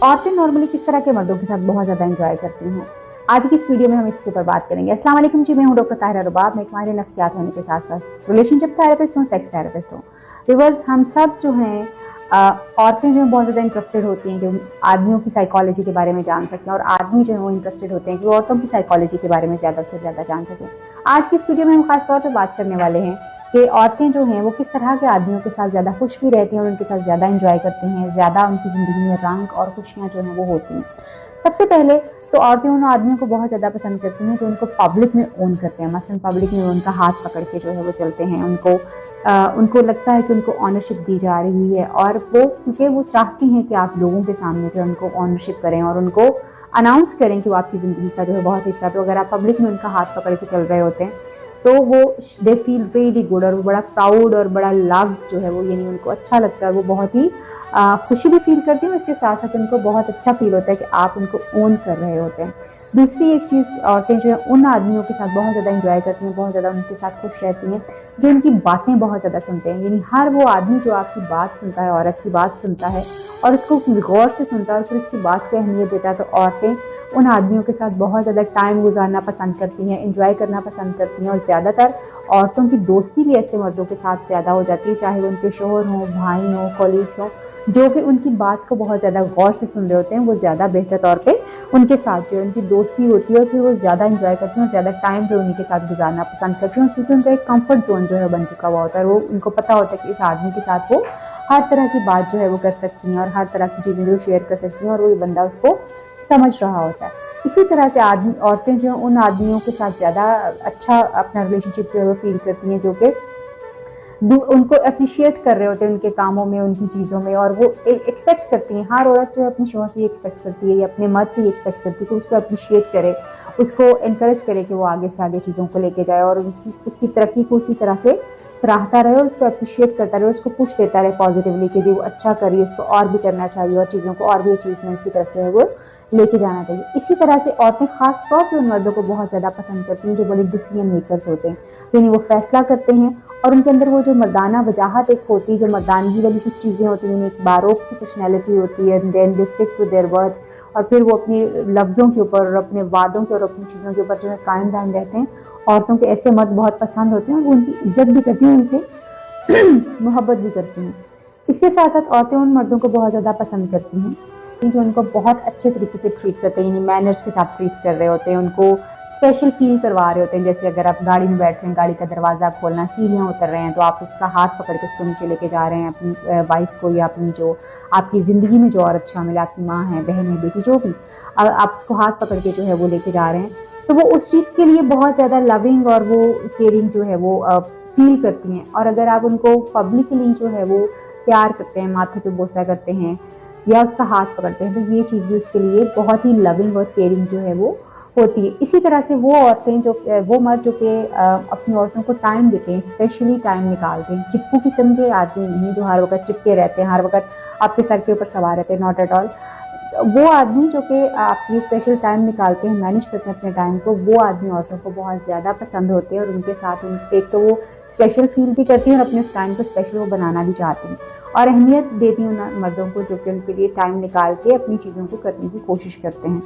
औरतें नॉर्मली किस तरह के मर्दों के साथ बहुत ज़्यादा एंजॉय करती हैं। आज की इस वीडियो में हम इसके ऊपर बात करेंगे। अस्सलाम वालेकुम जी, मैं हूं डॉक्टर ताहिरा रुबाब। मैं एक माहिर नफ्सियात होने के साथ साथ रिलेशनशिप थेरेपिस्ट हूँ, सेक्स थेरेपिस्ट हूँ। व्यूअर्स, हम सब जो हैं औरतें जो हैं बहुत ज़्यादा इंटरेस्टेड होती हैं कि आदमियों की साइकोलॉजी के बारे में जान सकें, और आदमी जो है वो इंटरेस्टेड होते हैं कि वो औरतों की साइकोलॉजी के बारे में ज़्यादा से ज़्यादा जान सकें। आज की इस वीडियो में हम खास तौर पर बात करने वाले हैं कि औरतें जो हैं वो किस तरह के आदमियों के साथ ज़्यादा खुश भी रहती हैं और उनके साथ ज़्यादा एंजॉय करती हैं, ज़्यादा उनकी ज़िंदगी में रंग और खुशियाँ जो हैं वो होती हैं। सबसे पहले तो औरतें उन आदमियों को बहुत ज़्यादा पसंद करती हैं जो उनको पब्लिक में ओन करते हैं। मसलन पब्लिक में उनका हाथ पकड़ के जो है वो चलते हैं, उनको लगता है कि उनको ऑनरशिप दी जा रही है, और वो क्योंकि वो चाहती हैं कि आप लोगों के सामने जो है उनको ऑनरशिप करें और उनको अनाउंस करें कि वो आपकी ज़िंदगी का जो है बहुत हिस्सा। तो अगर आप पब्लिक में उनका हाथ पकड़ के चल रहे होते हैं तो वो दे फील रियली गुड, और वो बड़ा प्राउड और बड़ा लव जो है वो, यानी उनको अच्छा लगता है, वो बहुत ही खुशी भी फील करती हैं। इसके साथ साथ उनको बहुत अच्छा फील होता है कि आप उनको ओन कर रहे होते हैं। दूसरी एक चीज़, औरतें जो है उन आदमियों के साथ बहुत ज़्यादा इंजॉय करती हैं, बहुत ज़्यादा उनके साथ खुश रहती हैं जो उनकी बातें बहुत ज़्यादा सुनते हैं। यानी हर वो आदमी जो आपकी बात सुनता है, औरत की बात सुनता है और उसको गौर से सुनता है और फिर उसकी बात को अहमियत देता है, तो औरतें उन आदमियों के साथ बहुत ज़्यादा टाइम गुजारना पसंद करती हैं, एंजॉय करना पसंद करती हैं। और ज़्यादातर औरतों की दोस्ती भी ऐसे मर्दों के साथ ज़्यादा हो जाती है, चाहे वो उनके शोहर हों, भाई हों, कॉलीग्स हों, जो कि उनकी बात को बहुत ज़्यादा गौर से सुन रहे होते हैं। वो ज़्यादा बेहतर तौर पे उनके साथ जो उनकी दोस्ती होती है, और फिर वो ज़्यादा एंजॉय करती हैं और ज़्यादा टाइम जो उन्हीं के साथ गुजारना पसंद करती हैं, क्योंकि उनका एक कंफर्ट जोन जो है बन चुका हुआ होता है। वो उनको पता होता है कि इस आदमी के साथ वो हर तरह की बात जो है वो कर सकती हैं और हर तरह की चीज़ें जो शेयर कर सकती हैं, और वो ये बंदा उसको समझ रहा होता है। इसी तरह से आदमी औरतें जो उन आदमियों के साथ ज़्यादा अच्छा अपना रिलेशनशिप जो है वो फील करती हैं जो कि उनको अप्रिशिएट कर रहे होते हैं उनके कामों में, उनकी चीज़ों में, और वो एक्सपेक्ट करती हैं। हर औरत जो है अपने शौहर से ये एक्सपेक्ट करती है या अपने मर्द से ये एक्सपेक्ट करती है कि उसको अप्रिशिएट करे, उसको एनकरेज करे कि वो आगे से आगे चीज़ों को लेके जाए और उसकी तरक्की को उसी तरह से सराहता रहे और उसको अप्रिशिएट करता रहे, उसको पुश देता रहे पॉजिटिवली कि जी वो अच्छा करिए, उसको और भी करना चाहिए और चीज़ों को और भी अचीवमेंट की तरफ जो है वो लेके जाना चाहिए। इसी तरह से औरतें खास तौर पर उन मर्दों को बहुत ज़्यादा पसंद करती हैं जो बड़े डिसीजन मेकर्स होते हैं, यानी वो फैसला करते हैं और उनके अंदर वो जो मर्दाना वजाहत एक होती है, जो मर्दानगी वाली कुछ चीज़ें होती हैं, एक बारोक सी पर्सनैलिटी होती है, then they stick to their words, और फिर वो अपने लफ्ज़ों के ऊपर और अपने वादों के और अपनी चीज़ों के ऊपर जो है कायम दायम रहते हैं। औरतों के ऐसे मर्द बहुत पसंद होते हैं और वो उनकी इज्जत भी करती हैं, उनसे मोहब्बत भी करती हैं। इसके साथ साथ औरतें उन मर्दों को बहुत ज़्यादा पसंद करती हैं जो उनको बहुत अच्छे तरीके से ट्रीट करते हैं, यानी मैनर्स के साथ ट्रीट कर रहे होते हैं, उनको स्पेशल फील करवा रहे होते हैं। जैसे अगर आप गाड़ी में बैठ रहे हैं, गाड़ी का दरवाज़ा खोलना, सीढ़ियाँ उतर रहे हैं, तो आप उसका हाथ पकड़ के उसको नीचे लेके जा रहे हैं, अपनी वाइफ को या अपनी जो आपकी ज़िंदगी में जो औरत शामिल है, आपकी माँ है, बहन है, बेटी, जो भी, आप उसको हाथ पकड़ के जो है वो लेके जा रहे हैं, तो वो उस चीज़ के लिए बहुत ज़्यादा लविंग और वो केयरिंग जो है वो फील करती हैं। और अगर आप उनको पब्लिकली जो है वो प्यार करते हैं, माथे पे बोसा करते हैं या उसका हाथ पकड़ते हैं, तो ये चीज़ भी उसके लिए बहुत ही लविंग और केयरिंग जो है वो होती है। इसी तरह से वो औरतें जो वो मर्द जो कि अपनी औरतों को टाइम देते हैं, स्पेशली टाइम निकालते हैं, चिपकू किस्म के आदमी नहीं जो हर वक्त चिपके रहते हैं, हर वक्त आपके सर के ऊपर सवार रहते हैं, नॉट एट ऑल। वो आदमी जो कि आपकी स्पेशल टाइम निकालते हैं, मैनेज करते हैं अपने टाइम को, वो आदमी औरतों को बहुत ज़्यादा पसंद होते हैं और उनके साथ उनके एक तो वो स्पेशल फील भी करती हैं और अपने उस टाइम को स्पेशल वो बनाना भी चाहती हैं और अहमियत देती हैं उन मर्दों को जो कि उनके लिए टाइम निकाल के अपनी चीज़ों को करने की कोशिश करते हैं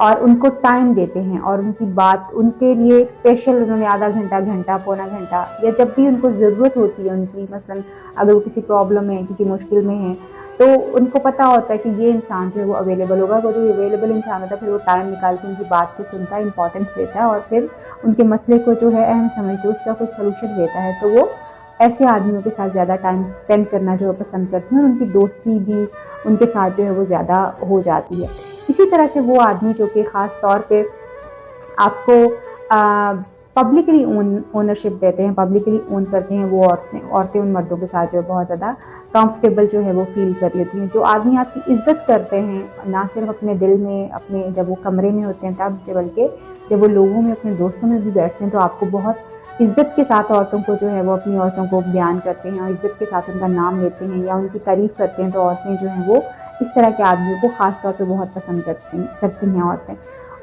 और उनको टाइम देते हैं और उनकी बात उनके लिए स्पेशल, उन्होंने आधा घंटा, घंटा, पौना घंटा, या जब भी उनको ज़रूरत होती है उनकी, मसलन अगर वो किसी प्रॉब्लम में, किसी मुश्किल में है, तो उनको पता होता है कि ये इंसान जो है वो अवेलेबल होगा। वो जो अवेलेबल इंसान होता है फिर वो टाइम निकाल के उनकी बात को सुनता है, इंपॉर्टेंस देता है और फिर उनके मसले को जो है अहम समझते है, उसका कोई सलूशन देता है। तो वो ऐसे आदमियों के साथ ज़्यादा टाइम स्पेंड करना जो है पसंद करती हैं और उनकी दोस्ती भी उनके साथ जो है वो ज़्यादा हो जाती है। इसी तरह से वो आदमी जो कि ख़ास तौर पे आपको पब्लिकली ओनरशिप देते हैं, पब्लिकली ओन करते हैं, वो औरतें उन मर्दों के साथ जो है बहुत ज़्यादा कंफर्टेबल जो है वो फील कर रही होती हैं। जो आदमी आपकी इज्जत करते हैं, ना सिर्फ अपने दिल में, अपने जब वो कमरे में होते हैं तब, बल्कि जब वो लोगों में, अपने दोस्तों में भी बैठते हैं, तो आपको बहुत इज्जत के साथ औरतों को जो है वो अपनी औरतों को बयान करते हैं और इज्जत के साथ उनका नाम लेते हैं या उनकी तारीफ़ करते हैं, तो औरतें जो हैं वो इस तरह के आदमियों को ख़ास तौर पे बहुत पसंद करती हैं औरतें।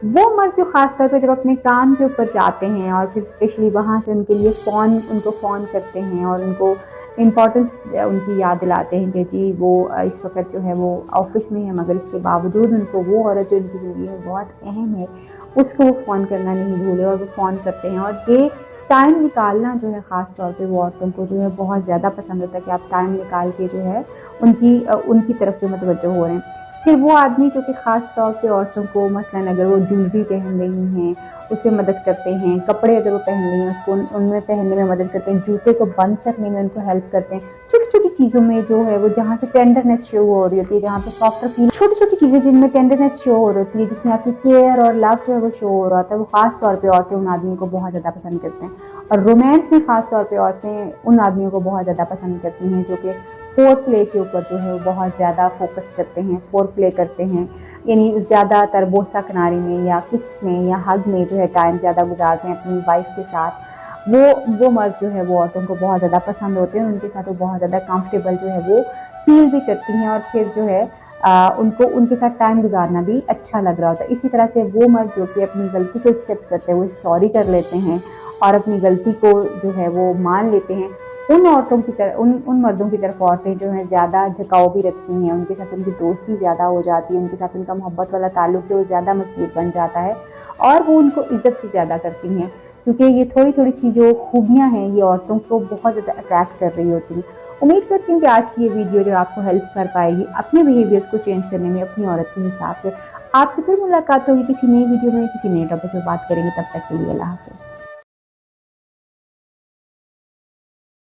वो मर्द जो ख़ास तौर पे जब अपने काम के ऊपर जाते हैं और फिर स्पेशली वहाँ से उनको फ़ोन करते हैं और उनको इम्पोर्टेंस उनकी याद दिलाते हैं कि जी वो इस वक्त जो है वो ऑफिस में है, मगर इसके बावजूद उनको वो औरत जो उनकी ज़िंदगी में बहुत अहम है उसको वो फ़ोन करना नहीं भूले और वो फ़ोन करते हैं। और ये टाइम निकालना जो है ख़ास तौर पे वो औरतों को जो है बहुत ज़्यादा पसंद होता है कि आप टाइम निकाल के जो है उनकी तरफ जो मुतवज्जो हो रहे हैं। फिर वो आदमी जो कि ख़ास तौर पे औरतों को मसलन अगर वो ज्वेलरी पहन रही हैं उसमें मदद करते हैं, कपड़े अगर वो पहन रही हैं उसको उनमें पहनने में मदद करते हैं, जूते को बंद करने में उनको हेल्प करते हैं। छोटी-छोटी चीज़ों में जो है वो जहाँ से टेंडरनेस शो हो रही होती है, जहाँ पे सॉफ्टर फील, छोटी-छोटी चीज़ें जिनमें टेंडरनेस शो हो रही होती है, जिसमें आपकी केयर और लव जो है वो शो हो रहा होता है, वो ख़ास तौर पे औरतें उन आदमियों को बहुत ज़्यादा पसंद करते हैं। और रोमांस में ख़ास तौर पे औरतें उन आदमियों को बहुत ज़्यादा पसंद करती हैं जो कि फोर प्ले के ऊपर जो है वो बहुत ज़्यादा फोकस करते हैं, फोर प्ले करते हैं, यानी ज़्यादातर बोसा किनारे में या किस में या हग में जो है टाइम ज़्यादा गुजारते हैं अपनी वाइफ के साथ। वो मर्द जो है वो औरतों को बहुत ज़्यादा पसंद होते हैं, उनके साथ वो बहुत ज़्यादा कंफर्टेबल जो है वो फील भी करती हैं और फिर जो है उनको उनके साथ टाइम गुजारना भी अच्छा लग रहा होता है। इसी तरह से वो मर्द जो कि अपनी गलती को एक्सेप्ट करते हैं, वो सॉरी कर लेते हैं और अपनी गलती को जो है वो मान लेते हैं, उन औरतों की तरफ उन मर्दों की तरफ औरतें जो है ज़्यादा झुकाव भी रखती हैं, उनके साथ उनकी दोस्ती ज़्यादा हो जाती है, उनके साथ उनका मोहब्बत वाला ताल्लुक जो ज़्यादा मजबूत बन जाता है और वो उनको इज्जत भी ज़्यादा करती हैं, क्योंकि ये थोड़ी थोड़ी सी जो खूबियाँ हैं ये औरतों को बहुत ज़्यादा अट्रैक्ट कर रही होती हैं। उम्मीद करती हूँ कि आज की ये वीडियो जो आपको हेल्प कर पाएगी अपने बिहेवियर्स को चेंज करने में अपनी औरत के हिसाब से। आपसे फिर मुलाकात होगी किसी नई वीडियो में, किसी नए टॉपिक पर बात करेंगे। तब तक के लिए अल्लाह हाफ़िज़।